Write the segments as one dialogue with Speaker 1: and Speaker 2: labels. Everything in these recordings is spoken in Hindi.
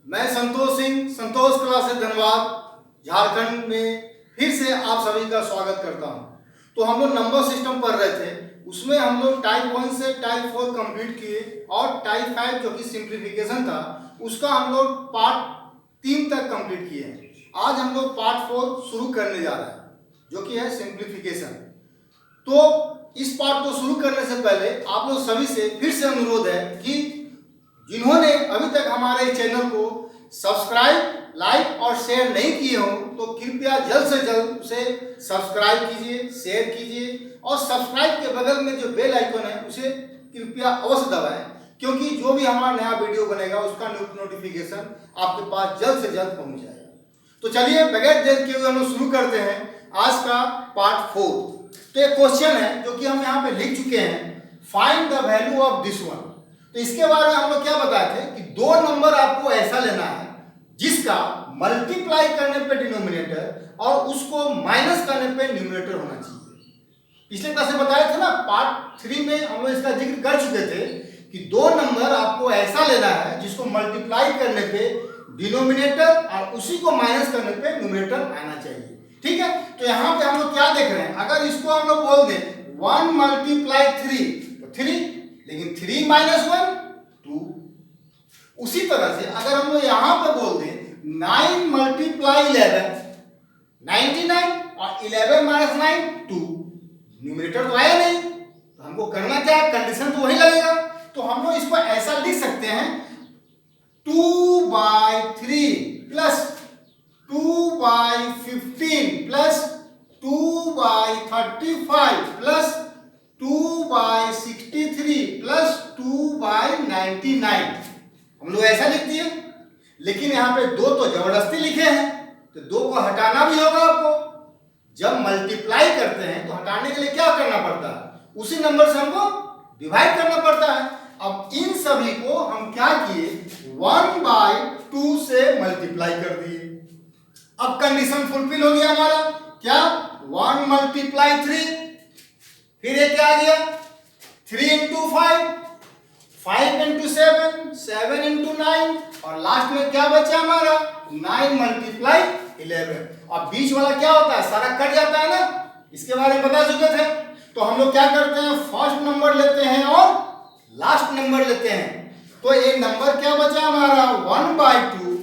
Speaker 1: मैं संतोष सिंह, संतोष क्लासेस धनबाद झारखंड में फिर से आप सभी का स्वागत करता हूं। तो हम लोग नंबर सिस्टम पढ़ रहे थे, उसमें हम लोग टाइप 1 से टाइप 4 कंप्लीट किए और टाइप 5 जो कि सिंप्लीफिकेशन था उसका हम लोग पार्ट 3 तक कंप्लीट किए हैं। आज हम लोग पार्ट 4 शुरू करने जा रहे हैं जो कि है सिंप्लीफिकेशन। तो इस पार्ट को शुरू करने से पहले आप लोग सभी से फिर से अनुरोध है कि जिन्होंने अभी तक हमारे चैनल को सब्सक्राइब, लाइक और शेयर नहीं किए हो तो कृपया जल्द से जल्द उसे सब्सक्राइब कीजिए, शेयर कीजिए और सब्सक्राइब के बगल में जो बेल आइकन है उसे कृपया अवश्य दबाएं, क्योंकि जो भी हमारा नया वीडियो बनेगा उसका नोटिफिकेशन आपके पास जल्द से जल्द पहुंच जाएगा। तो चलिए बगैर देर के हुए हम शुरू करते हैं आज का पार्ट 4। तो एक क्वेश्चन है जो कि हम यहाँ पे लिख चुके हैं, find the value of this one. तो इसके बारे में हम लोग क्या बताए थे कि दो नंबर आपको ऐसा लेना है जिसका मल्टीप्लाई करने पे डिनोमिनेटर और उसको माइनस करने पे न्यूमरेटर होना चाहिए। पिछले क्लास में बताया था ना, पार्ट 3 में हम लोग इसका जिक्र कर चुके थे कि दो नंबर आपको ऐसा लेना है जिसको मल्टीप्लाई करने पे डिनोमिनेटर और उसी को माइनस करने पे न्यूमरेटर आना चाहिए। ठीक है, तो यहाँ पे हम लोग क्या देख रहे हैं, अगर इसको हम लोग बोल दें 1 मल्टीप्लाई 3 तो 3, लेकिन 3 माइनस 1 2। उसी तरह से अगर हम लोग यहाँ पे बोल दें 9 मल्टीप्लाई 11 99 और 11 माइनस 9 2, न्यूमरेटर तो आया नहीं, तो हमको करना क्या है, कंडीशन तो वही लगेगा। तो हम लोग इसको ऐसा लिख सकते हैं 2/3 प्लस 2/15 प्लस 2/35 प्लस 2/63 प्लस 2/99 हम लोग ऐसा लिख दिए। लेकिन यहाँ पे दो तो जबरदस्ती लिखे हैं, तो दो को हटाना भी होगा आपको। जब मल्टीप्लाई करते हैं तो हटाने के लिए क्या करना पड़ता है, उसी नंबर से हमको डिवाइड करना पड़ता है। अब इन सभी को हम क्या किए, 1/2 से मल्टीप्लाई कर दिए। अब कंडीशन फुलफिल हो गया हमारा, क्या 1 मल्टीप्लाई 3, फिर ये क्या आ गया 3 इंटू 5, 5 इंटू 7, 7 इंटू 9 और लास्ट में क्या बचा हमारा 9 मल्टीप्लाई 11। अब बीच वाला क्या होता है, सारा कट जाता है ना, इसके बारे में बता चुके थे। तो हम लोग क्या करते हैं, फर्स्ट नंबर लेते हैं और लास्ट नंबर लेते हैं। तो ये नंबर क्या बचा हमारा 1/2,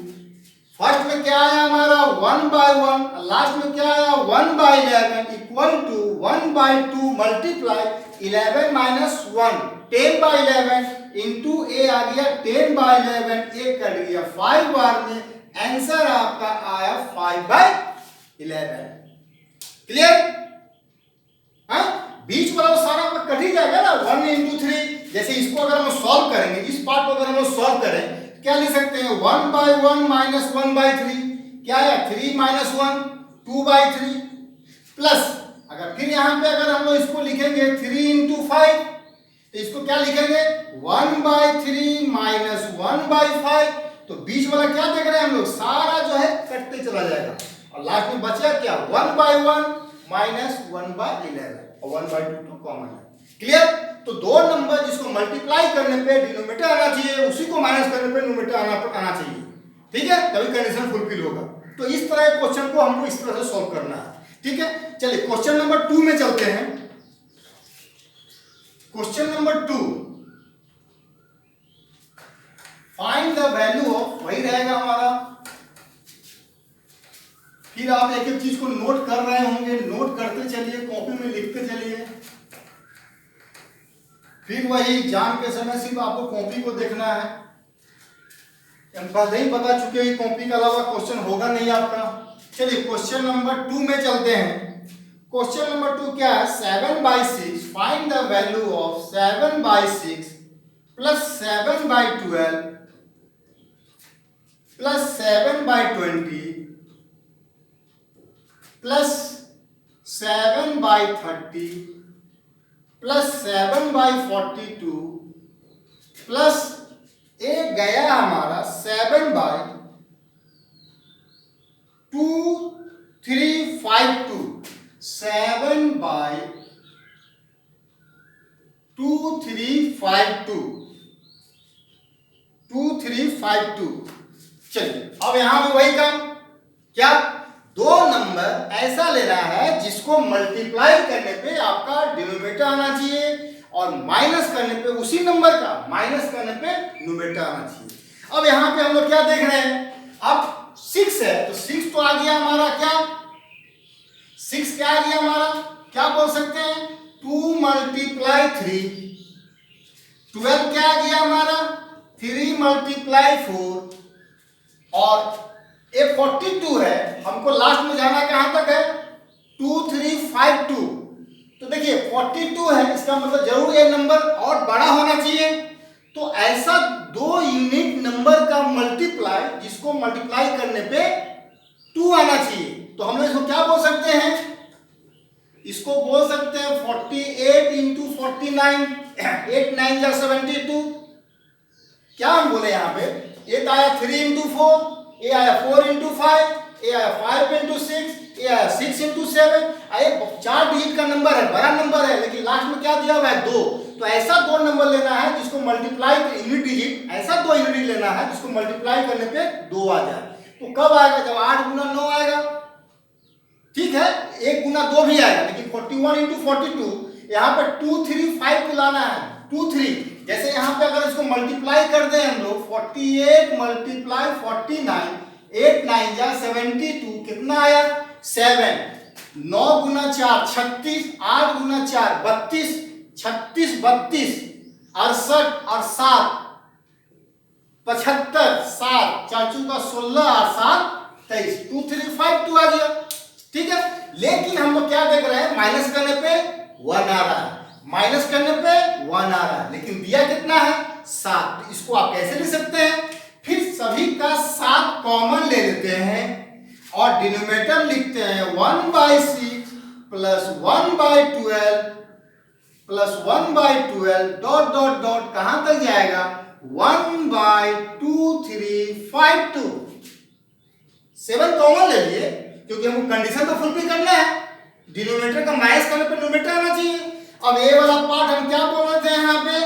Speaker 1: फर्स्ट में क्या आया हमारा 1/1, लास्ट में क्या आया 1/11 equal to 1/2 multiply 11 minus 1 10/11 into A आ गया 10/11, ए कट गया 5 बार में, आंसर आपका आया 5/11। क्लियर? हाँ, बीच वाला सारा कट ही जाएगा ना, 1 इंटू 3। जैसे इसको अगर हम सॉल्व करेंगे, इस पार्ट को अगर हम सॉल्व करें क्या लिख सकते हैं 1/1 माइनस 1/3, क्या है 3 माइनस 1 2/3 प्लस, अगर फिर यहाँ पे अगर हम लोग इसको लिखेंगे 3 इंटू 5 तो इसको क्या लिखेंगे 1/3 माइनस 1/5। तो बीच वाला क्या देख रहे हैं हम लोग, सारा जो है कटते चला जाएगा और लास्ट में बचा क्या 1/1 माइनस 1/11 और 1/2 तो कॉमन है। क्लियर? तो दो नंबर जिसको मल्टीप्लाई करने पे डिनोमिनेटर आना चाहिए, उसी को माइनस करने पे न्यूमरेटर आना चाहिए। ठीक है, तभी कंडीशन फुलफिल होगा। तो इस तरह के क्वेश्चन को हमको इस तरह से सॉल्व करना है। ठीक है, चलिए क्वेश्चन नंबर 2 में चलते हैं। Question number 2, find the value of, वही रहेगा हमारा। फिर आप एक एक चीज को नोट कर रहे होंगे, नोट करते चलिए, कॉपी में लिखते चलिए। फिर वही एग्जाम के समय सिर्फ आपको कॉपी को देखना है, पहले ही बता चुके हैं कॉपी के अलावा क्वेश्चन होगा नहीं आपका। चलिए क्वेश्चन नंबर 2 में चलते हैं। क्वेश्चन नंबर 2 क्या है, 7/6 find the value of 7/6 plus 7/12 plus 7/20 plus 7/30 plus 7/42 plus एक गया हमारा 7/2352 7/2352 2352 चलिए अब यहां भी वही काम, क्या दो नंबर ऐसा लेना है जिसको मल्टीप्लाई करने पे आपका डिनोमिनेटर आना चाहिए और माइनस करने पे उसी नंबर का माइनस करने पे न्यूमरेटर आना चाहिए। अब यहां पे हम लोग क्या देख रहे हैं, अब 6 है तो 6 तो आ गया हमारा क्या, 6 क्या आ गया हमारा, क्या बोल सकते हैं 2 मल्टीप्लाई 3, 12 क्या आ गया हमारा 3 मल्टीप्लाई 4 और ये 42 है, हमको लास्ट में जाना कहां तक है 2 3 5 2, तो देखिए 42 है, इसका मतलब जरूर ये नंबर और बड़ा होना चाहिए। तो ऐसा दो यूनिक नंबर का मल्टीप्लाई जिसको मल्टीप्लाई करने पे 2 आना चाहिए, तो हम लोग इसको क्या बोल सकते हैं, इसको बोल सकते हैं 48 इंटू 49, 8 9 जा 72, क्या हम बोले यहाँ पे, ये आया 3 इंटू 4, ये आया 4 इंटू 5, ये आया 5 इंटू 6, ये आया 6 इंटू 7, ये 4 डिजिट का नंबर है, बड़ा नंबर है, लेकिन लास्ट में क्या दिया हुआ है 2, तो ऐसा दो नंबर लेना है जिसको मल्टीप्लाई यूनिट डिजिट, ऐसा दो यूनिट लेना है जिसको मल्टीप्लाई करने पे 2 आ जाए। तो कब आएगा, जब 8 गुना 9 आएगा, ठीक है 1 गुना 2 भी आएगा, लेकिन 41 इंटू 42 यहाँ पे 2 3 5 को लाना है, 2 3, जैसे यहाँ पे अगर इसको मल्टीप्लाई कर दें हम लोग 48 मल्टीप्लाई 49, 8 9 जा 72, कितना आया 7, 9 गुना 4 36, 8 गुना 4 32, 36 32, 68 और 7 75, 7 चाचू का 16 और 7 23, 2 3 5 2 आ गया, ठीक है। लेकिन हम लोग क्या देख रहे हैं, माइनस करने पे 1 आ रहा है, माइनस करने पे 1 आ रहा है, लेकिन दिया कितना है 7, तो इसको आप कैसे लिख सकते हैं, फिर सभी का 7 कॉमन ले लेते हैं और डिनोमिनेटर लिखते हैं 1/6 plus 1/12 plus 1/12 dot dot dot कहां तक जाएगा 1/2352, 7 कॉमन ले लिए क्योंकि हमको कंडीशन तो फुलफिल करना है, डिनोमिनेटर का माइनस करने पे न्यूमरेटर आना चाहिए। अब ए वाला पार्ट हम क्या बोल रहे थे यहाँ पे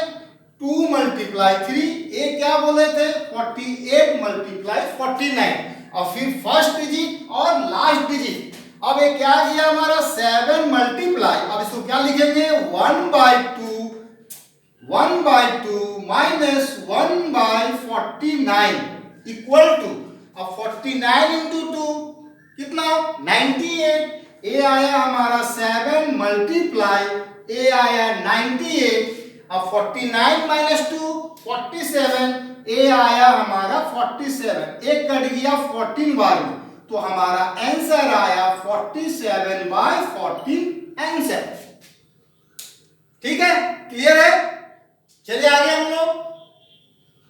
Speaker 1: 2 मल्टीप्लाई 3, ए क्या बोले थे 48 मल्टीप्लाई 49, और फिर फर्स्ट डिजिट और लास्ट डिजिट, अब ये क्या किया हमारा 7 मल्टीप्लाई, अब इसको क्या लिखेंगे 1/2 माइनस 1/49 इक्वल टू, अब 49 इंटू 2 कितना 98, ए आया हमारा 7 मल्टीप्लाई, ए आया 98, अब 49 माइनस 2 47, ए आया हमारा 47, एक कट गया 14 बार में, तो हमारा आंसर आया 47/14 आंसर, ठीक है, क्लियर है। चलिए आगे हम लोग,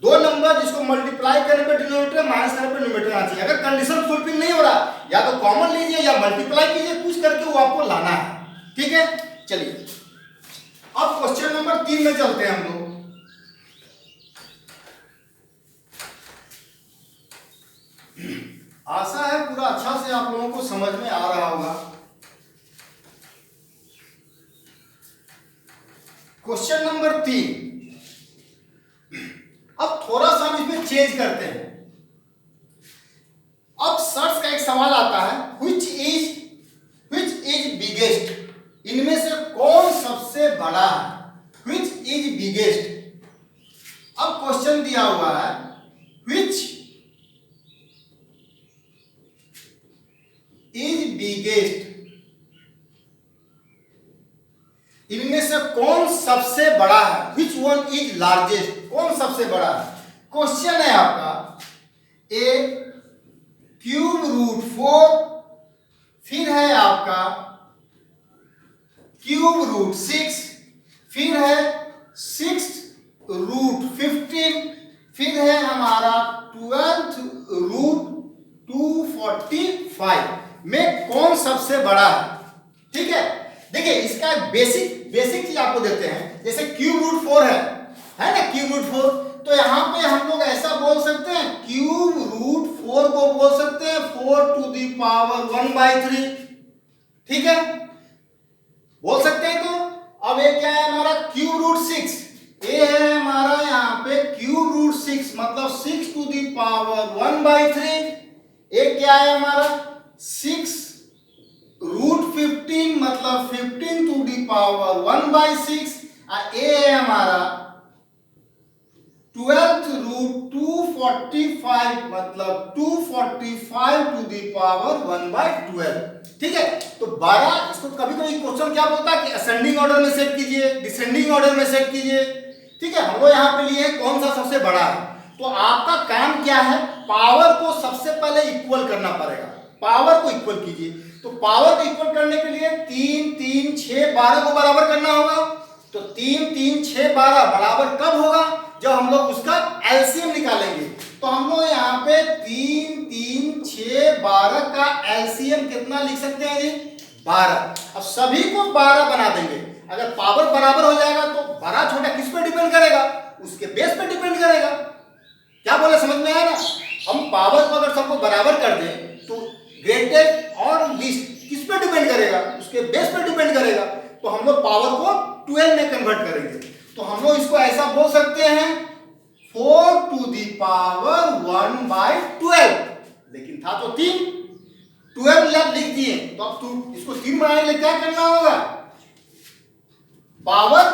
Speaker 1: दो नंबर जिसको मल्टीप्लाई करने पे डिनोमिनेटर माइनस करने पे न्यूमरेटर आना चाहिए, अगर कंडीशन फुलफिल नहीं हो रहा या तो कॉमन लीजिए या मल्टीप्लाई कीजिए, कुछ करके वो आपको लाना है, ठीक है। चलिए अब क्वेश्चन नंबर 3 में चलते हैं हम लोग। आशा है पूरा अच्छा से आप लोगों को समझ में आ रहा होगा। क्वेश्चन नंबर 3, अब थोड़ा सा हम इसमें चेंज करते हैं। अब सर्च का एक सवाल आता है which is बिगेस्ट, इनमें से कौन सबसे बड़ा है, which is बिगेस्ट। अब क्वेश्चन दिया हुआ है which is बिगेस्ट, इनमें से कौन सबसे बड़ा है, which one is लार्जेस्ट, कौन सबसे बड़ा है। क्वेश्चन है आपका ए क्यूब रूट 4, फिर है आपका क्यूब रूट 6, फिर है 6 रूट 15, फिर है हमारा 12 रूट 245 में कौन सबसे बड़ा है, ठीक है। देखिए इसका बेसिक चीज आपको देते हैं, जैसे क्यूब रूट 4 है ना, क्यूब रूट 4, तो यहाँ पे हम लोग ऐसा बोल सकते हैं क्यूब रूट 4 को बोल सकते हैं 4 टू दी पावर 1/3, ठीक है, बोल सकते हैं। तो अब ये क्या है हमारा क्यूब रूट 6, ये है हमारा यहाँ पे क्यूब रूट 6 मतलब 6 टू दी 1/3। एक क्या है हमारा 6√15 मतलब 15⁻⁴ ए है हमारा 12√245 मतलब 245⁻1/12। ठीक है, तो 12 इसको कभी कभी क्वेश्चन क्या बोलता है कि असेंडिंग ऑर्डर में सेट कीजिए, डिसेंडिंग ऑर्डर में सेट कीजिए। ठीक है, हम लोग यहाँ पे लिए कौन सा सबसे बड़ा है, तो आपका काम क्या है, पावर को सबसे पहले इक्वल करना पड़ेगा। पावर को इक्वल कीजिए, तो पावर को इक्वल करने के लिए 3 3 6 12 को बराबर करना होगा। तो 3 3 6 12 बराबर कब होगा, जब हम लोग उसका एलसीएम निकालेंगे। तो हम लोग यहाँ पे 3 3 6 12 का एलसीएम कितना लिख सकते हैं जी, 12। अब सभी को 12 बना देंगे। अगर पावर बराबर हो जाएगा तो बड़ा छोटा किस पे डिपेंड करेगा, उसके बेस पे डिपेंड करेगा। क्या बोले, समझ में आया ना। हम पावर को अगर सबको बराबर कर दें तो ग्रेटेस्ट और लीस्ट किस पे डिपेंड करेगा, उसके बेस पे डिपेंड करेगा। तो हम लोग पावर को 12 में कन्वर्ट करेंगे। तो हम लोग इसको ऐसा बोल सकते हैं 4⁻1/12। लेकिन था तो 3, 12 लिख दिए, तो अब इसको 3 बनाने के लिए क्या करना होगा, पावर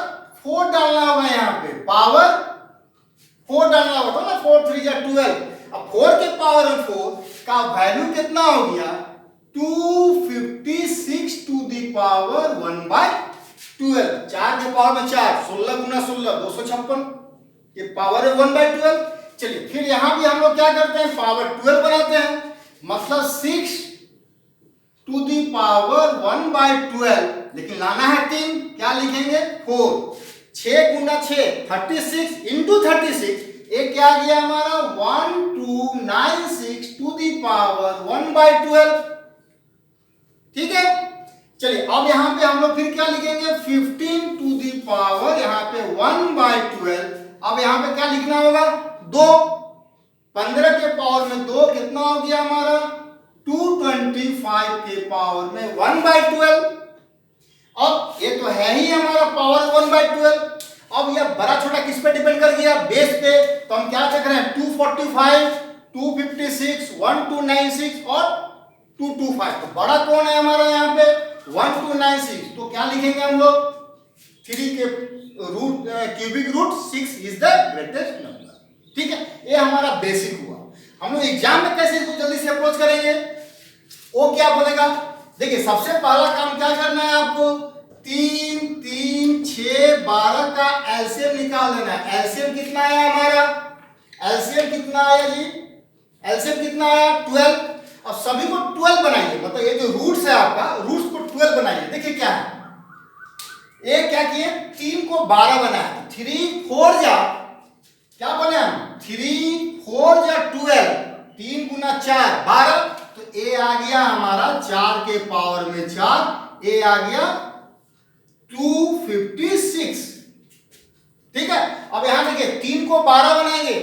Speaker 1: 4 डालना होगा। यहाँ पे पावर 4 डालना होगा, तो ना 4 3 या 12। अब 4 के पावर में 4 का वैल्यू कितना हो गया, 256⁻1/12। 4 के पावर में 4, 16 × 16 256, ये पावर है 1/12। चलिए फिर यहां भी हम लोग क्या करते हैं, पावर 12 बनाते हैं, मतलब 6⁻1/12। लेकिन लाना है 3, क्या लिखेंगे 4। 6 × 6 36 × 36, एक क्या आ गया हमारा 1296⁻1/12। ठीक है, चलिए अब यहां पे हम लोग फिर क्या लिखेंगे 15 यहाँ पे 1/12। अब यहां पे क्या लिखना होगा 2। 15 के पावर में 2 कितना हो गया हमारा 225 के पावर में 1/12। अब ये तो है ही हमारा पावर 1/12। अब यह बड़ा छोटा किस पे डिपेंड कर गया, बेस पे। तो हम क्या देख रहे हैं 245 256 1296 और 225। तो बड़ा कौन है हमारा यहाँ पे 1296। तो क्या लिखेंगे हम लोग 3 के root cubic root 6 is the greatest number. ठीक है, ये हमारा बेसिक हुआ। हम लोग एग्जाम में कैसे इसको जल्दी से अप्रोच करेंगे, वो क्या बोलेगा, देखिए सबसे पहला काम क्या करना है आपको, 3 3 6 12 का एलसीएम निकाल लेना है। एलसीएम कितना आया हमारा, एलसीएम कितना आया जी, एलसीएम कितना आया 12। अब सभी को 12 बनाइए, मतलब ये जो रूट्स है आपका, रूट्स को 12 बनाइए। देखिए क्या है, एक क्या किए 3 को 12 बनाया, 3 4 जा क्या बोले हम 3 4 जा 12, 3 × 4 12। तो ए आ गया हमारा 4 के पावर में 4, ए आ गया 256। ठीक है, अब यहां देखिए 3 को 12 बनाएंगे,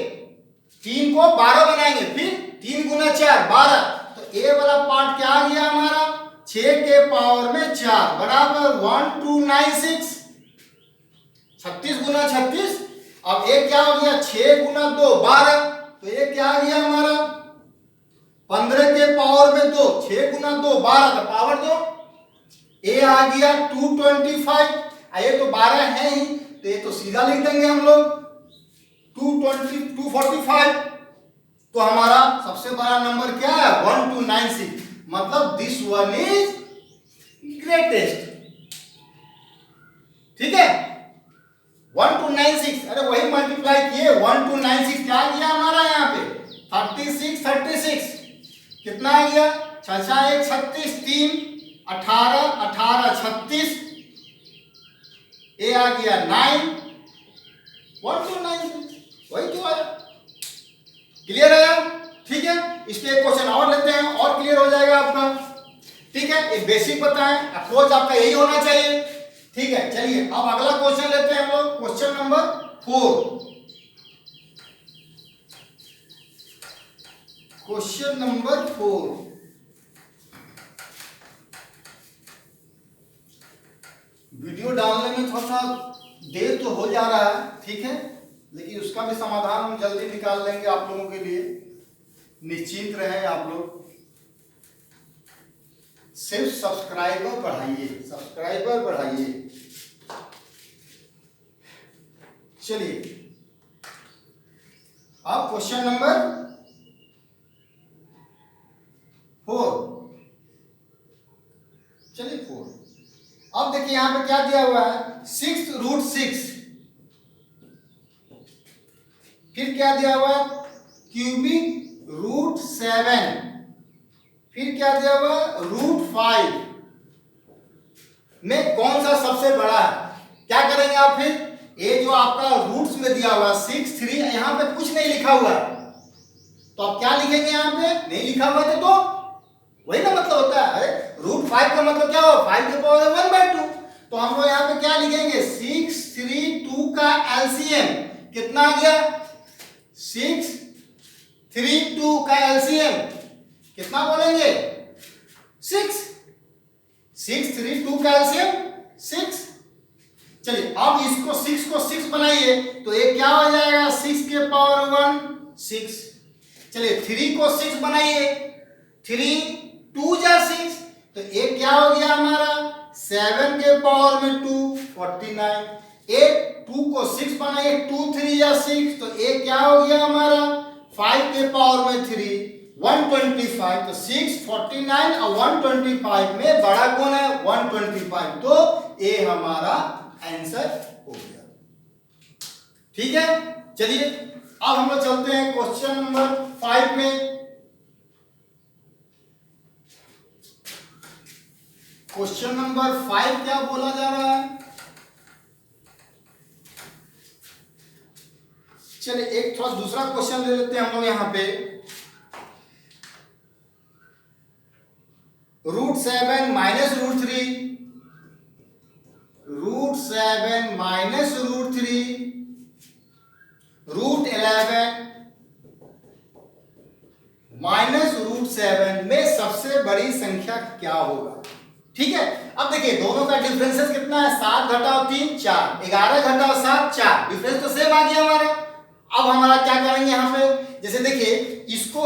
Speaker 1: 3 को 12 बनाएंगे, फिर 3 × 4 12। तो ए वाला पार्ट क्या आ गया हमारा 6 के पावर में 4 बराबर 1296, 36 × 36। अब एक क्या हो गया 6 × 2 12। तो ये क्या आ गया हमारा 15 के पावर में 2, 6 × 2 12 का पावर 2। ए आ गया 225, ये तो 12 है ही, तो ये तो सीधा लिख देंगे हम लोग 245। तो हमारा सबसे बड़ा नंबर क्या है 1296, मतलब दिस वन इज ग्रेटेस्ट। ठीक है, 1296, अरे वही मल्टीप्लाई किए 1296 क्या आ गया हमारा यहाँ पे 36 कितना आ गया 6 6 1 36 3 18 18 36, ए आ गया 9 1296, वही तो आया। क्लियर है, ठीक है। इस पे एक क्वेश्चन और लेते हैं और क्लियर हो जाएगा आपका। ठीक है, एक बेसिक बताएं, अप्रोच आपका यही होना चाहिए। ठीक है, चलिए अब अगला क्वेश्चन लेते हैं हम लोग, question number 4। Question number 4, video डालने में थोड़ा सा देर तो हो जा रहा है, ठीक है, लेकिन उसका भी समाधान हम जल्दी निकाल लेंगे आप लोगों के लिए। निश्चिंत रहे आप लोग, सिर्फ सब्सक्राइबर बढ़ाइए, सब्सक्राइबर बढ़ाइए। चलिए अब क्वेश्चन नंबर 4, चलिए 4। अब देखिए यहां पे क्या दिया हुआ है, 6√6, फिर क्या दिया हुआ है, √7, फिर क्या दिया हुआ है, √5 में कौन सा सबसे बड़ा है। क्या करेंगे आप, फिर ये जो आपका रूट्स में दिया हुआ 6, 3, यहां पे कुछ नहीं लिखा हुआ है, तो आप क्या लिखेंगे, यहां पे नहीं लिखा हुआ है तो वही ना मतलब होता है। अरे √5 का मतलब क्या हो, 5 के पावर 1/2, तो हम लोग यहाँ पे क्या लिखेंगे, 6, 3, 2 का एलसीएम कितना आ गया, 6, 3, 2 का एलसीएम कितना बोलेंगे, 6, 6, 3, 2 का एलसीएम 6। चलिए अब इसको 6 को 6 बनाइए तो ये क्या हो जाएगा, 6 के पावर 1 6। चलिए 3 को 6 बनाइए, 3 2 जा 6, तो ये क्या हो गया हमारा, 7 के पावर में 2 49। एक 2 को 6 बनाइए, 2 3 या 6, तो ये क्या हो गया हमारा, 5 के पावर में 3 125। तो 6, 49 और 125 में बड़ा कौन है, 125, तो ये हमारा आंसर हो गया। ठीक है, चलिए अब हम लोग चलते हैं क्वेश्चन नंबर 5 में। क्वेश्चन नंबर 5 क्या बोला जा रहा है, चलिए एक थोड़ा दूसरा क्वेश्चन ले लेते हैं हम लोग यहां पे। √7 माइनस √3, √7 माइनस √3, √11 माइनस √7 में सबसे बड़ी संख्या क्या होगा। ठीक है, अब देखिए दोनों का डिफरेंसेस कितना है, 7 घटाओ 3 4, 11 घटाओ 7 4, डिफरेंस तो सेम आ गया हमारा। अब हमारा क्या करेंगे यहाँ पे, जैसे देखिए इसको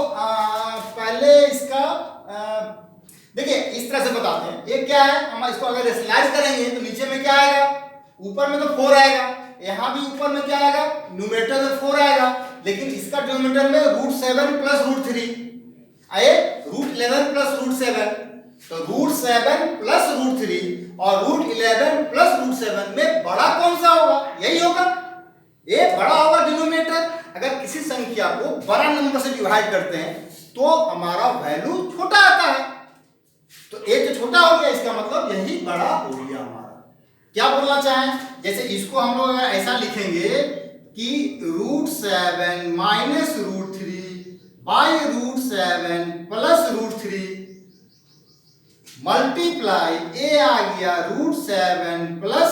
Speaker 1: पहले इसका देखिए इस तरह से बताते हैं, ये क्या है, हम इसको अगर रेशनलाइज करेंगे तो नीचे में क्या आएगा, ऊपर में तो 4 आएगा, यहाँ भी ऊपर में क्या आएगा, न्यूमरेटर में 4 आएगा, लेकिन इसका डिनोमिनेटर में √7 प्लस √3 आए, √11 प्लस √7, तो √7 प्लस √3 और √11 प्लस √7 में बड़ा कौन सा होगा, यही होगा, ये बड़ा होगा डिनोमिनेटर। अगर किसी संख्या को बड़ा नंबर से डिवाइड करते हैं तो हमारा वैल्यू छोटा आता है, तो ये जो छोटा हो गया इसका मतलब यही बड़ा हो गया हमारा। क्या बोलना चाहें, जैसे इसको हम लोग ऐसा लिखेंगे कि √7 माइनस √3 बाई √7 प्लस √3 मल्टीप्लाई ए आ गया √7 प्लस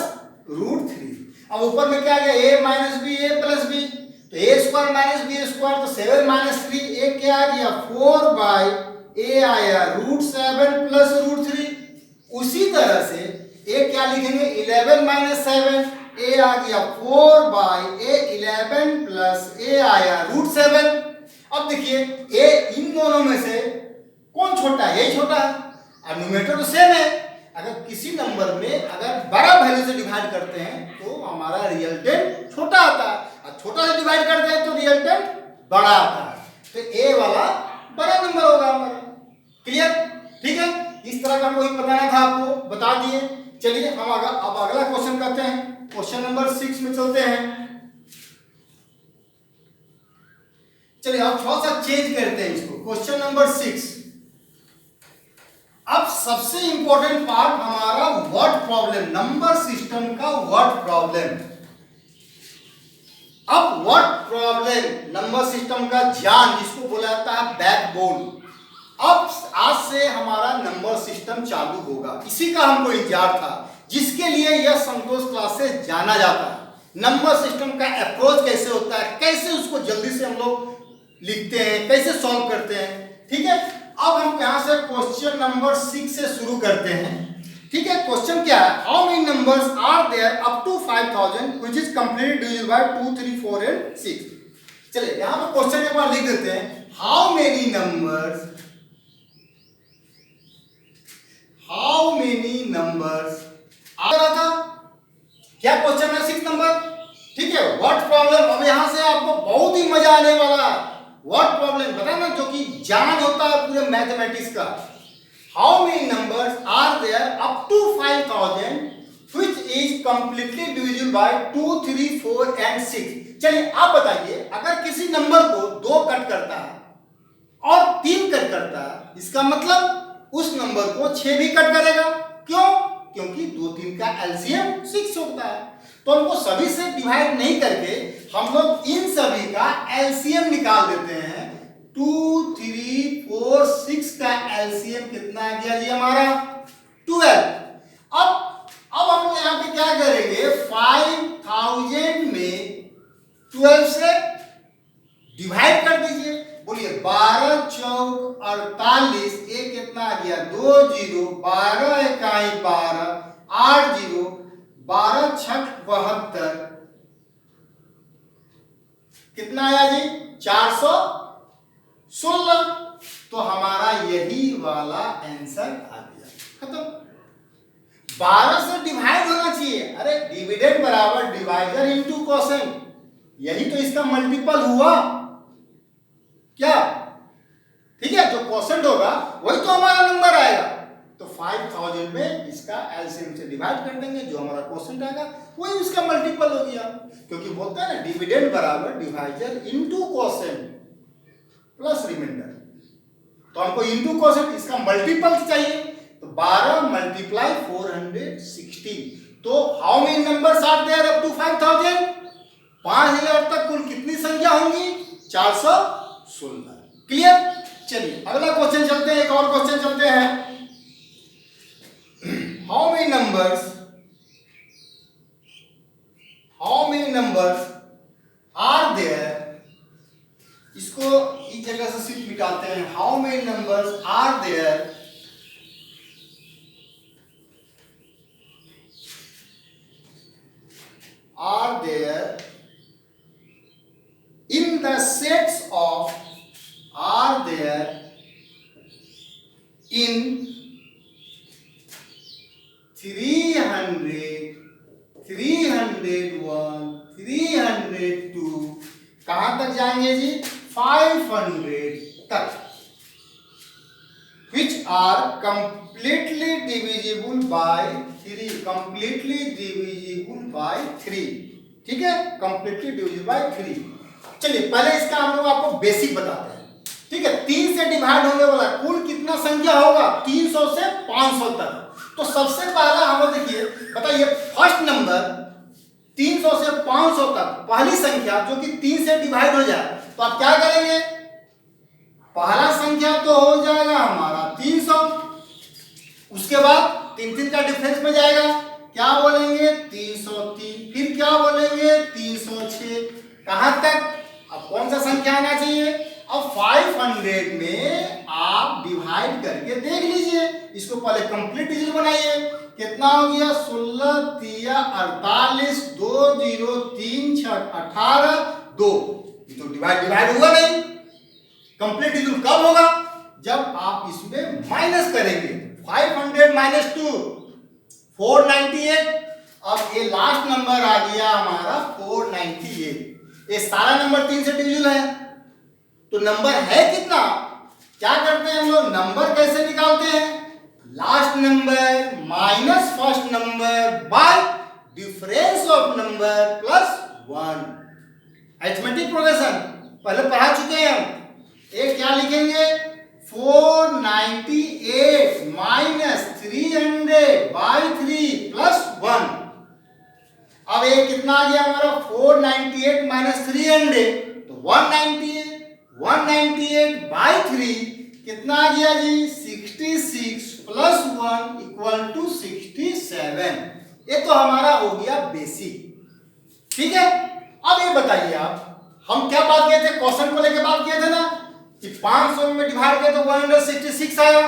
Speaker 1: √3। अब ऊपर में क्या आ गया, a minus B, a plus B, तो a square minus B square, तो 7 माइनस 3, a क्या आ गया, 4 बाई a आया √7 प्लस √3। उसी तरह से a क्या लिखेंगे, 11 माइनस 7, a आ गया 4 बाई a 11 प्लस a आया √7। अब देखिए a इन दोनों में से कौन छोटा है, यही छोटा है, और न्यूमरेटर तो सेम है। अगर किसी नंबर में अगर बड़ा वैल्यू से डिवाइड करते हैं तो हमारा रिजल्टेंट छोटा आता है, और छोटा से डिवाइड करते हैं तो रिजल्टेंट बड़ा आता है, तो ए वाला बड़ा नंबर होगा हमारा। क्लियर, ठीक है, इस तरह का हमको ही बताना था, आपको बता दिए। चलिए हम अब अगला क्वेश्चन करते हैं, क्वेश्चन नंबर 6 में चलते हैं। चलिए अब थोड़ा सा चेंज करते हैं इसको, क्वेश्चन नंबर 6। अब सबसे इंपॉर्टेंट पार्ट हमारा वर्ड प्रॉब्लम, नंबर सिस्टम का वर्ड प्रॉब्लम। अब वर्ड प्रॉब्लम नंबर सिस्टम का जान, जिसको बोला जाता है बैकबोन। अब आज से हमारा नंबर सिस्टम चालू होगा, इसी का हमको इंतजार था, जिसके लिए यह संतोष क्लासेस जाना जाता है। नंबर सिस्टम का अप्रोच कैसे होता है, कैसे उसको जल्दी से हम लोग लिखते हैं, कैसे सॉल्व करते हैं। ठीक है, अब हम यहां से क्वेश्चन नंबर 6 से शुरू करते हैं। ठीक है, क्वेश्चन क्या है, how many numbers are there up to 5000 which is completely divisible by 2 3 4 and 6। चलिए यहां पर क्वेश्चन एक बार लिख देते हैं हाउ मेनी नंबर्स आ रहा था क्या क्वेश्चन है 6 नंबर। ठीक है, व्हाट प्रॉब्लम। अब यहां से आपको बहुत ही मजा आने वाला है। व्हाट प्रॉब्लम पता ना, जो कि जान होता है पूरे मैथमेटिक्स का। How many numbers are there up to 5000 which is completely divisible by 2, 3, 4 and 6। चलिए आप बताइए, अगर किसी नंबर को 2 कट करता है और 3 कट करता है, इसका मतलब उस नंबर को 6 भी कट करेगा। क्यों? क्योंकि 2, 3 का एलसीएम 6 होता है। तो हमको सभी से डिवाइड नहीं करके हम लोग इन सभी का एलसीएम निकाल देते हैं। 2, 3, 4, 6 का एलसीएम कितना आ गया जी हमारा 12। अब हम लोग यहाँ पे क्या करेंगे, 5000 में 12 से डिवाइड कर दीजिए। बोलिए 12 चौक 48, ये कितना आ गया 2 0, 12 इकाई 12, 8 0, 12 छक 72, कितना आया जी 416। तो हमारा यही वाला आंसर आ गया, खत्म। 12 से डिवाइड होना चाहिए। अरे डिविडेंड बराबर डिवाइजर इनटू कोसेंट, यही तो इसका मल्टीपल हुआ क्या। ठीक है, जो कोसेंट होगा वही तो हमारा नंबर आएगा। तो 5000 में इसका एलसीएम से डिवाइड कर देंगे, जो हमारा कोसेंट आएगा वही उसका मल्टीपल हो गया। क्योंकि बोलता है ना डिविडेंड बराबर divisor into quotient plus remainder. तो हमको इनटू कोसेंट इसका मल्टीपल चाहिए, तो 12 मल्टीप्लाई 460। तो how many numbers are there up to 5000? 5000 तक कुल कितनी संख्या होंगी 416। क्लियर। चलिए अगला क्वेश्चन चलते हैं, एक और क्वेश्चन चलते हैं। How many numbers are there, इसको इस जगह से सिर्फ मिटाते हैं। How many numbers are there in the sets of are there in 300, 301, 302, कहां तक जाएंगे जी 500 तक, which are completely divisible by 3, completely divisible by 3। ठीक है, completely divisible by 3। चलिए पहले इसका हम लोग आपको बेसिक बताते हैं। ठीक है, 3 से डिवाइड होने वाला कुल कितना संख्या होगा 300 से 500 तक। तो सबसे पहला हम लोग देखिए, बताइए फर्स्ट नंबर 300 से 500 तक पहली संख्या जो कि 3 से डिवाइड हो जाए, तो आप क्या करेंगे, पहला संख्या तो हो जाएगा हमारा 300, उसके बाद 3 का डिफरेंस में जाएगा, क्या बोलेंगे 303, फिर क्या बोलेंगे 306, कहां तक। अब कौन सा संख्या आना चाहिए, अब 500 में आप डिवाइड करके देख लीजिए, इसको पहले कंप्लीट डिजिट बनाइए, कितना हो गया 16 3 48, 2 0 3 6 18 2। ये तो डिवाइड हुआ नहीं। कंप्लीट डिजिट कब होगा, जब आप इसमें माइनस करेंगे। 500 माइनस 2 498। अब ये लास्ट नंबर आ गया हमारा 498। ये सारा नंबर 3 से डिविजिबल है, तो नंबर है कितना। क्या करते हैं हम लोग, नंबर कैसे निकालते हैं, last number minus first number by difference of number plus 1। Arithmetic progression पहले पढ़ा चुके हैं हम। एक क्या लिखेंगे 498 माइनस 300 बाई 3 प्लस 1। अब ये कितना आ गया हमारा 498 माइनस 300, तो 198 बाई 3 कितना आ गया जी 66 प्लस 1 इक्वल टू 67। ये तो हमारा हो गया बेसिक। ठीक है, अब ये बताइए आप, हम क्या बात किए थे, क्वेश्चन को लेकर बात किए थे ना कि 500 में डिवाइड किया तो 166 आया,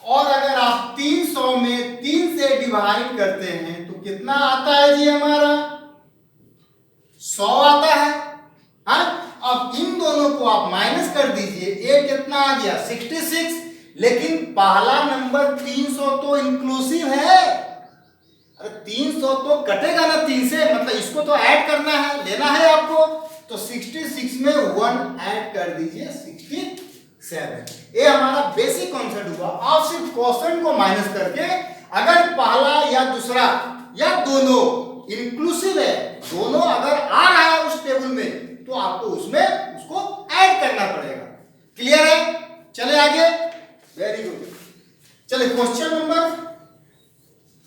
Speaker 1: और अगर आप 300 में 3 से डिवाइड करते हैं तो कितना आता है जी हमारा 100 आता है। हाँ, अब इन दोनों को आप माइनस कर दीजिए, ये कितना आ गया 66, लेकिन पहला नंबर 300 तो इंक्लूसिव है। अरे 300 तो कटेगा ना 3 से, मतलब इसको तो ऐड करना है, लेना है आपको, तो 66 में 1 ऐड कर दीजिए 67। ये हमारा बेसिक कॉन्सेप्ट हुआ। आप सिर्फ क्वेश्चन को माइनस करके अगर पहला या दूसरा या दोनों इंक्लूसिव है, दोनों अगर आ रहा है उस टेबल में, तो आपको उसमें उसको ऐड करना पड़ेगा। क्लियर है? चले आगे। Very good. चलिए क्वेश्चन नंबर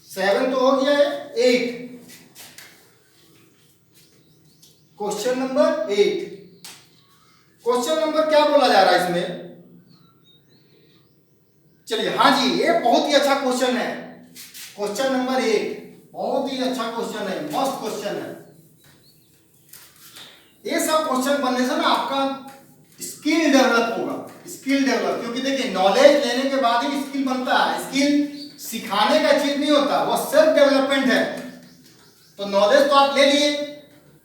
Speaker 1: 7 तो हो गया है। 8, क्वेश्चन नंबर 8। क्वेश्चन नंबर क्या बोला जा रहा है इसमें? चलिए, हाँ जी, ये बहुत ही अच्छा क्वेश्चन है। क्वेश्चन नंबर 8 बहुत ही अच्छा क्वेश्चन है, मस्त क्वेश्चन है। ये सब क्वेश्चन बनने से ना आपका स्किल डेवलप होगा, स्किल डेवलप, क्योंकि देखिए नॉलेज लेने के बाद ही स्किल बनता है। स्किल सिखाने का चीज नहीं होता, वो सेल्फ डेवलपमेंट है। तो नॉलेज तो आप ले लिए,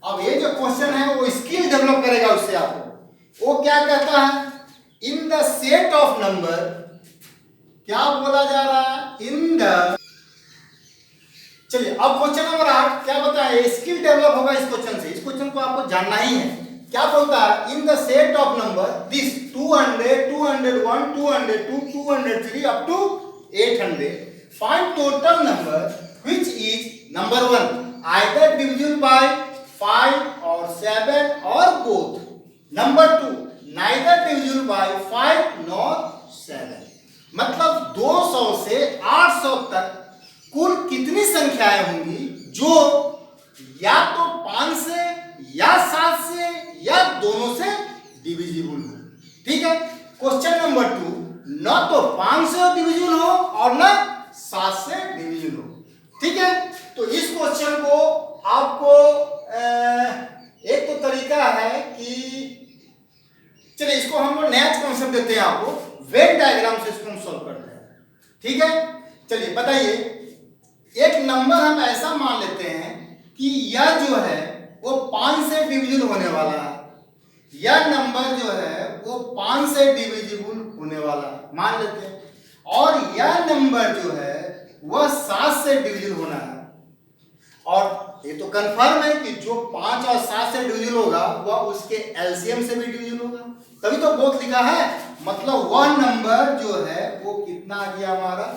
Speaker 1: अब ये जो क्वेश्चन है वो स्किल डेवलप करेगा उससे आपको। वो क्या कहता है? In the set of number, क्या बोला जा रहा है? इन द, चलिए अब क्वेश्चन नंबर 8 क्या बताया? स्किल डेवलप होगा इस क्वेश्चन से। इस क्वेश्चन को आपको जानना ही है। क्या बोलता है? In the set of number this 200, 201, 202, 203 up to 800, find total number which is number 1 either divisible by 5 और 7 और both, number 2 neither divisible by 5 nor 7। मतलब 200 से 800 तक कुल कितनी संख्याएं होंगी जो या तो 5 से या 7 से या दोनों से डिविजिबल हो। ठीक है। क्वेश्चन नंबर 2, न तो 5 से डिविजिबल हो और न 7 से डिविजिबल हो। ठीक है। तो इस क्वेश्चन को आपको एक तो तरीका है कि, चलिए इसको हम लोग नया कॉन्सेप्ट देते हैं आपको, वेन डायग्राम से इसको हम सॉल्व करते हैं। ठीक है। चलिए बताइए, एक नंबर हम ऐसा मान लेते हैं कि यह जो है वो 5 से डिविजिबल होने वाला है, यह नंबर जो है वो 5 से डिविजिबल होने वाला है, मान लेते हैं, और यह नंबर जो है वह 7 से डिविजिबल होना है। और ये तो कंफर्म है कि जो 5 और 7 से डिविजिबल होगा वह उसके एलसीएम से भी डिविजिबल होगा, तभी तो बोथ लिखा है। मतलब वह नंबर जो है वो कितना आ गया हमारा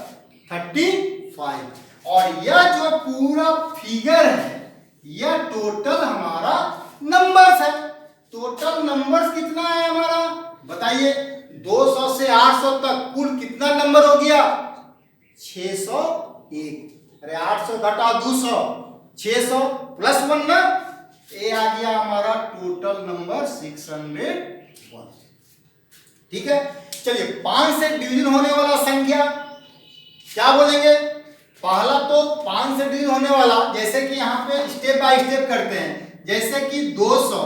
Speaker 1: 35। और यह जो पूरा फिगर है यह टोटल हमारा नंबर्स है। टोटल नंबर्स कितना है हमारा? बताइए, 200 से 800 तक कुल कितना नंबर हो गया? 601। अरे 800 घटा 200, 600 प्लस 1 ना, ये आ गया हमारा टोटल नंबर 601। ठीक है। चलिए 5 से डिवीजन होने वाला संख्या क्या बोलेंगे? पहला तो 5 से डिवीजन होने वाला, जैसे कि यहाँ पे स्टेप बाय स्टेप करते हैं। जैसे कि 200,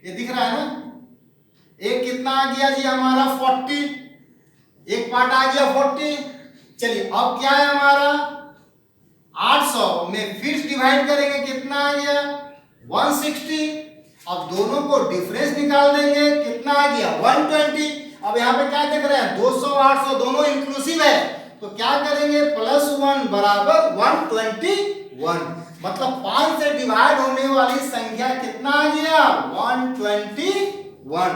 Speaker 1: ये दिख रहा है ना, एक कितना आ गया जी हमारा 40, एक पार्ट आ गया 40। चलिए अब क्या है हमारा 800 में फिर डिवाइड करेंगे, कितना आ गया 160। अब दोनों को डिफरेंस निकाल देंगे, कितना आ गया 120। अब यहाँ पे क्या देख रहे हैं 200 800 दोनों इंक्लूसिव है, तो क्या करेंगे +1 बराबर 121। मतलब 5 से डिवाइड होने वाली संख्या कितना आ गया 121।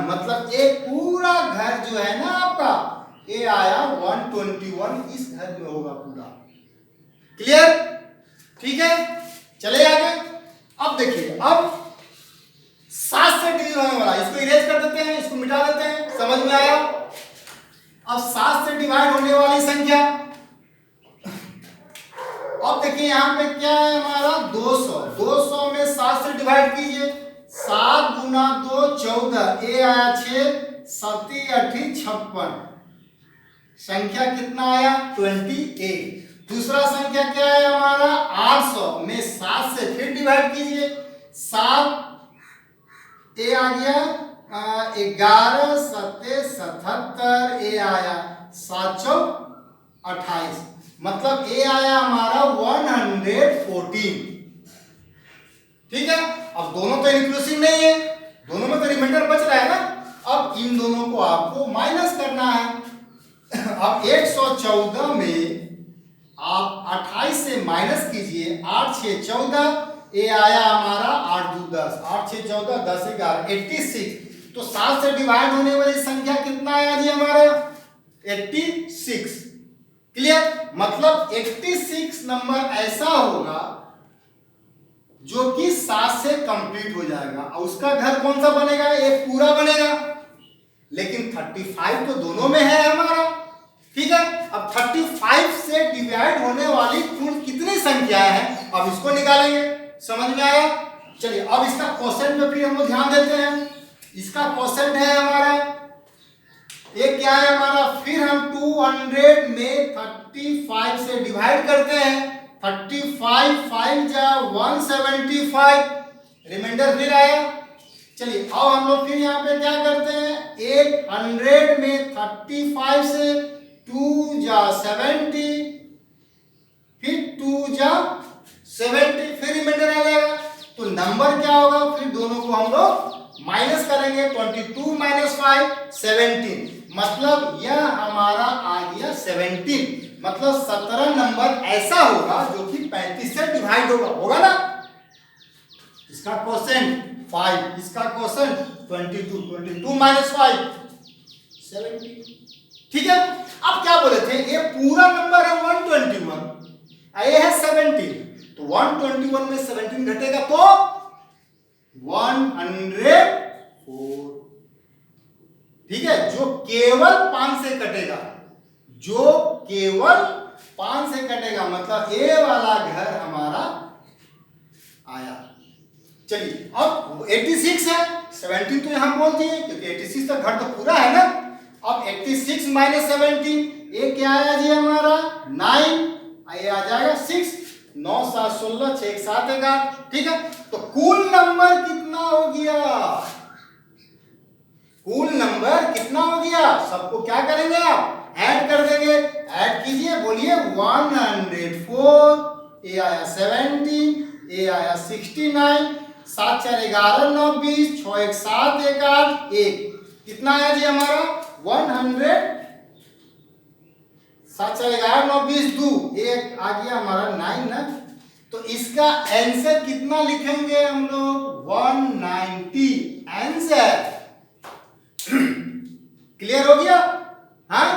Speaker 1: मतलब एक पूरा घर जो है ना आपका ये आया 121, इस घर में होगा पूरा। क्लियर? ठीक है। चले आगे। अब देखिए, अब 7 से डिवीजन होने वाला, इसको इरेज कर देते हैं, इसको मिटा देते हैं, समझ में आया? अब 7 से डिवाइड होने वाली संख्या, अब देखिए यहाँ पे क्या है हमारा 200। 200 में 7 से डिवाइड कीजिए, 7 गुना 2 14, ये आया 6, 7 8 56, संख्या कितना आया 28। दूसरा संख्या क्या है हमारा 800 में 7 से फिर डिवाइड कीजिए, 7 ये आ गया 11 7 77, ये आया 7 28। मतलब ये आया हमारा 114। ठीक है। अब दोनों तो इंक्लूसिव नहीं है, दोनों में तो रिमाइंडर बच रहा है ना। अब इन दोनों को आपको माइनस करना है। अब 114 में आप 28 से माइनस कीजिए, 8 6 14, ये आया हमारा 8 2 10, 8 6 14 10 11 86। तो 7 से डिवाइड होने वाली संख्या कितना आया जी हमारा 86। क्लियर, मतलब 86 नंबर ऐसा होगा जो कि 7 से कंप्लीट हो जाएगा और उसका घर कौन सा बनेगा, एक पूरा बनेगा। लेकिन 35 तो दोनों में है हमारा, ठीक है। अब 35 से डिवाइड होने वाली कुल कितनी संख्याएं हैं, अब इसको निकालेंगे। समझ में आया? चलिए अब इसका क्वेश्चन पे फिर हम लोग ध्यान देते हैं। इसका क्वेश्चन है हमारा, ये क्या है हमारा, फिर हम 200 में 35 से डिवाइड करते हैं। 35 5 जा 175, रिमाइंडर फिर आया। चलिए अब हम लोग फिर यहाँ पे क्या करते हैं, 800 में 35 से 2 जा 70, फिर 2 जा 70, फिर रिमाइंडर आ जाएगा। तो नंबर क्या होगा, फिर दोनों को हम लोग माइनस करेंगे। 22 माइनस 5 17, मतलब यह हमारा आ गया 17। मतलब 17 नंबर ऐसा होगा जो कि 35 से डिवाइड होगा ना। इसका क्वेश्चन 5, इसका क्वेश्चन 22 माइनस 5 17, ठीक है। अब क्या बोले थे, ये पूरा नंबर है 121, ये है 17, तो 121 में 17 घटेगा तो 104, ठीक है। जो केवल 5 से कटेगा, जो केवल 5 से कटेगा, मतलब ए वाला घर हमारा आया। चलिए अब 86 है, 17 तो यहां बोल दिए क्योंकि 86 तक घर तो पूरा है ना। अब 86 माइनस 17, ये क्या आया जी हमारा 9, ये आ जाएगा 6, 9 7 16 6 7 11, ठीक है। तो कुल नंबर कितना हो गया, कुल नंबर कितना हो गया, सबको क्या करेंगे आप ऐड कर देंगे। ऐड कीजिए, बोलिए 104, ये आया 17, ये आया 69, 7 4 11 9 20, 6 1 7 1 8 1, कितना आया जी हमारा 100, 7 4 11 9 20 2, एक आ गया हमारा 9 ना। तो इसका आंसर कितना लिखेंगे हम लोग 190 आंसर। क्लियर हो गया? हाँ,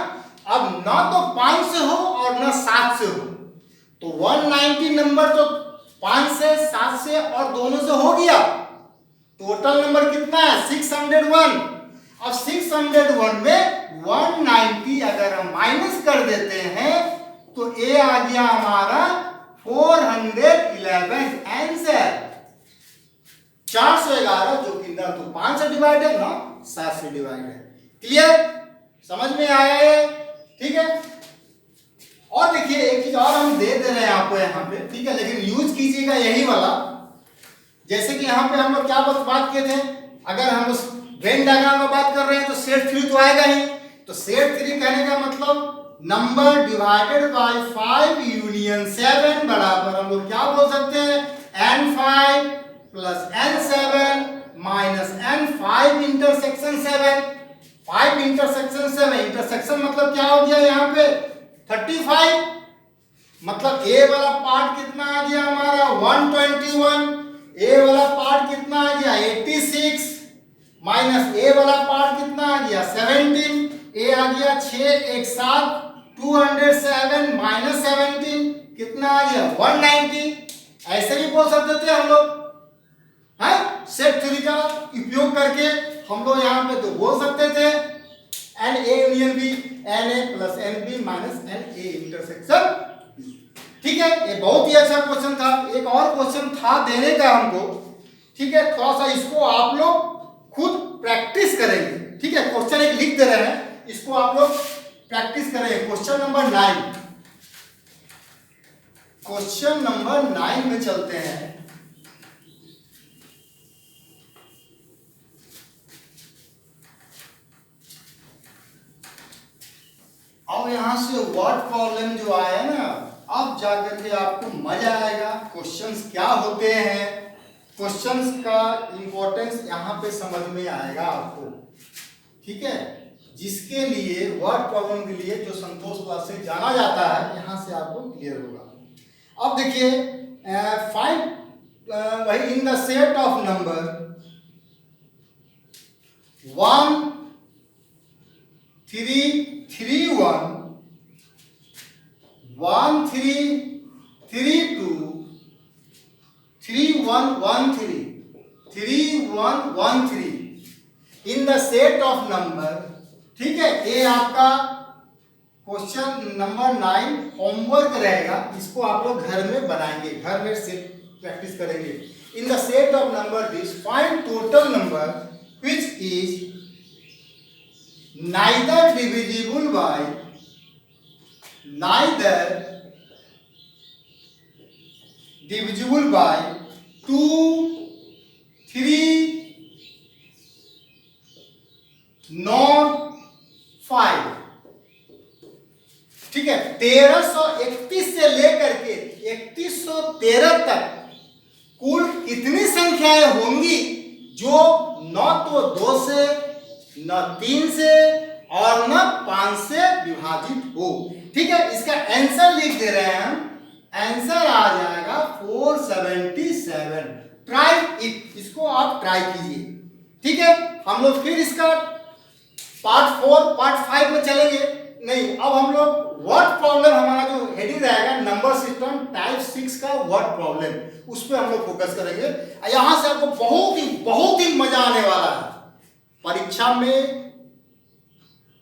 Speaker 1: अब ना तो 5 से हो और ना 7 से हो, तो 190 नंबर तो 5 से 7 से और दोनों से हो गया। टोटल नंबर कितना है 601। अब 601 में 190 अगर हम माइनस कर देते हैं तो ये आ गया हमारा 411 आंसर। 411 जो कि ना तो 5 से डिवाइड है ना 7 से डिवाइड है। क्लियर, समझ में आया है? ठीक है। और देखिए एक चीज और हम दे रहे हैं आपको यहाँ पे, ठीक है, लेकिन यूज कीजिएगा यही वाला। जैसे कि यहाँ पे हम लोग क्या बात किए थे, अगर हम वेन डायग्राम में बात कर रहे हैं तो सेट 3 तो आएगा ही। तो सेट 3 कहने का मतलब नंबर डिवाइडेड बाय 5 यूनियन 7 बराबर हम लोग क्या बोल सकते हैं n5 plus n7 minus n5 intersection 7। 5 intersection 7, intersection मतलब क्या हो गया यहाँ पे 35, मतलब ए वाला पार्ट कितना आ गया हमारा 121, ए वाला पार्ट कितना आ गया 86, माइनस ए वाला पार्ट कितना आ गया 17, ए आ गया 6 1 7 207 माइनस 17 कितना आ गया 190। ऐसे भी बोल सकते थे हम लोग, है सेट 3 का उपयोग करके हम लोग यहाँ पे तो बोल सकते थे N A union B N A plus N B minus N A intersection. ठीक है, ये बहुत ही अच्छा क्वेश्चन था। एक और क्वेश्चन था देने का हमको, ठीक है, थोड़ा सा इसको आप लोग खुद प्रैक्टिस करेंगे। ठीक है, क्वेश्चन एक लिख दे रहे हैं, इसको आप लोग प्रैक्टिस करेंगे। क्वेश्चन नंबर 9, क्वेश्चन नंबर 9 में चलते हैं। अब यहां से वर्ड प्रॉब्लम जो आया ना, अब जाकर के आपको मजा आएगा क्वेश्चंस क्या होते हैं। क्वेश्चंस का इंपॉर्टेंस यहाँ पे समझ में आएगा आपको, ठीक है। जिसके लिए वर्ड प्रॉब्लम के लिए जो संतोष क्लास से जाना जाता है, यहाँ से आपको क्लियर होगा। अब देखिए फाइंड वही इन the set of number 1 3 3 1 1 3 3 2 3 1 1 3 3 1 1 3 in the set of number, ठीक है। ये आपका क्वेश्चन नंबर 9 होमवर्क रहेगा, इसको आप लोग घर में बनाएंगे, घर में से प्रैक्टिस करेंगे। इन the set of number this find total number which is neither divisible by two 3 not 5, ठीक है। 1331 से लेकर के 3113 तक कुल कितनी संख्याएं होंगी जो न तो 2 से, न 3 से और न 5 से विभाजित हो, ठीक है। इसका आंसर लिख दे रहे हैं हम, आंसर आ जाएगा 477। ट्राई इट, इसको आप ट्राई कीजिए, ठीक है। हम लोग फिर इसका पार्ट 4 पार्ट 5 में चलेंगे। नहीं, अब हम लोग वर्ड प्रॉब्लम, हमारा जो हेडिंग रहेगा नंबर सिस्टम टाइप 6 का वर्ड प्रॉब्लम, उस पर हम लोग फोकस करेंगे। यहां से आपको बहुत ही मजा आने वाला है। परीक्षा में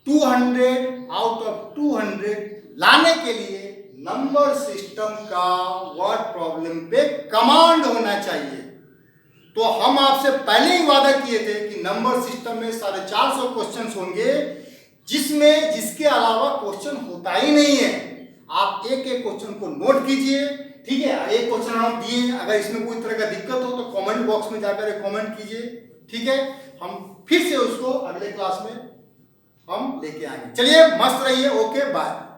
Speaker 1: 200 आउट ऑफ 200 लाने के लिए नंबर सिस्टम का वर्ड प्रॉब्लम पे कमांड होना चाहिए। तो हम आपसे पहले ही वादा किए थे कि नंबर सिस्टम में 450 क्वेश्चंस होंगे, जिसमें जिसके अलावा क्वेश्चन होता ही नहीं है। आप एक एक क्वेश्चन को नोट कीजिए, ठीक है। एक क्वेश्चन हम दिए, अगर इसमें कोई तरह का दिक्कत हो तो कमेंट बॉक्स में जाकर कमेंट कीजिए, ठीक है। हम फिर से उसको अगले क्लास में हम लेके आएंगे। चलिए, मस्त रहिए, ओके बाय।